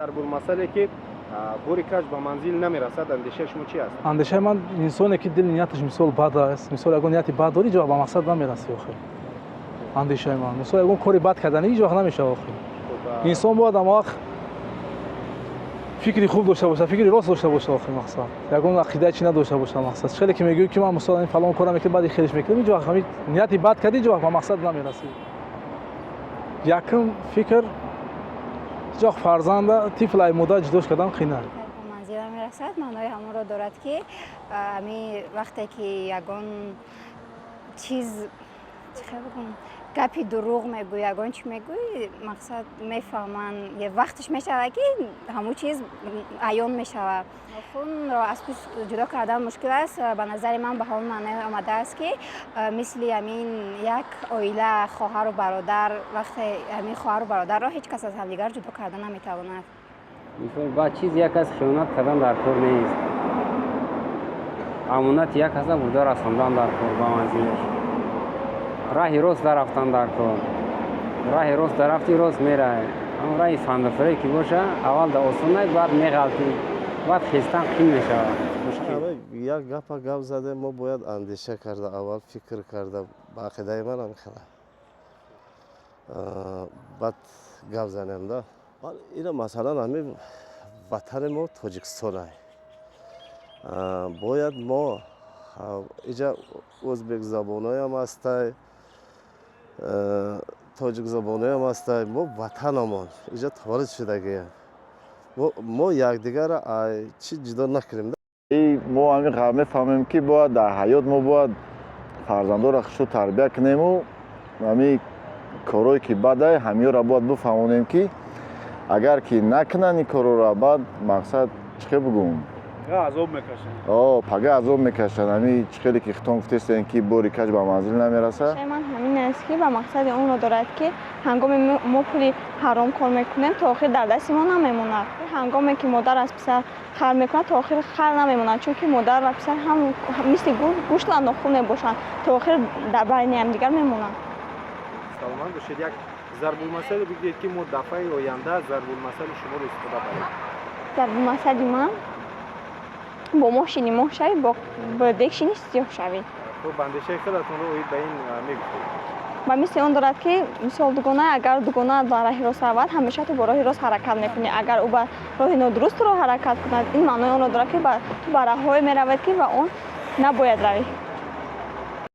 ضرب‌المثل که بوری کج به منزل نمیرسد اندیشه شما چی است؟ اندیشه من انسانی که دل نیتش مثال بد است، مثال اگر نیت بد داری جواب به مقصد نمیرسی آخه. اندیشه من مثال اگر کاری بد کردن هیچ وقت نمیشه آخه. انسان باید اما فکری خوب داشته باشه، فکری راست داشته باشه آخه مقصد. اگر عقیده چی نداشته باشه مقصد. خیلی که میگه که من مثلا این فلان کارم میکنم بعد خیلیش میکنم هیچ وقت همین نیتی بد کردی جواب به مقصد نمیرسی. یکم فکر جا فرزند طفل مدت جداش کردن خینه. منزل میرسد معنای همون را دارد که امی وقتی که یگان چیز چه بگم گپی دروغ میگوی یگان چی میگوی مقصد میفهمن یه وقتش میشه که همون چیز عیان میشه. خون را از پیش جدا کردن مشکل است. به نظر من به همون معنی آمده است که مثل همین یک عائله خواهر و برادر وقتی همین خواهر و برادر را هیچ کس از همدیگر جدا کردن نمیتواند. با چیز یک از خیانت کردن در کار نیست. امانت یک از بوده رساندن در کار با منزلش. راه راست رفتن در کار. راه راست رفتی راست میره. اما راه فندفره که باشه اول در آسونه بعد میغلطی. بعد خیستن خیلی میشه. یک گپ زده ما باید اندیشه کرده اول فکر کرده با عقیده من هم خیلی. بعد گپ زنیم ده. اینا مثلا همین وطن ما تاجیکستان است. باید ما اینجا ازبک زبانای هم هست، تاجیک زبانای هم هست. ما وطنمان اینجا توارد شدگی. ما یکدیگر را چی جدا نکنیم. ما همین میفهمیم که باید در حیات ما باید فرزندا را خوب تربیت کنیم و همین کارهایی که بده همه را باید بفهمونیم که اگر که نکنن این کارو را بعد مقصد چه بگم عذاب میکشن. پگه عذاب میکشن. همین خیلی که خطان گفتین که بوری کج به منزل نمیرسه. من همین است که به مقصد اون رو دارد که هنگامی ما پولی حرام کار میکنیم تا آخر در دست ما نمیموند. هنگامی که مادر از پسر خر میکنه تا آخر خر نمیموند، چون که مادر و پسر هم مثل گوشت و انداخته میباشند تا آخر در بین همدیگر میمونند. سلام باشید. یک ضرب‌المثل بگید که ما دفعه آینده ضرب‌المثل شما رو استفاده کنیم. ضرب‌المثل من با ماشینی ما شوی با دکشینی سیاه شوی. خب اندیشه خودتون رو به این میگفتید. و مثل اون دارد که مثال دوگانه اگر دوگانه با راه راست رود همیشه تو با راه راست حرکت میکنی. اگر او با راه نادرست رو حرکت کند این معنای اون دارد که تو با راه‌های میرود که با اون نباید روی.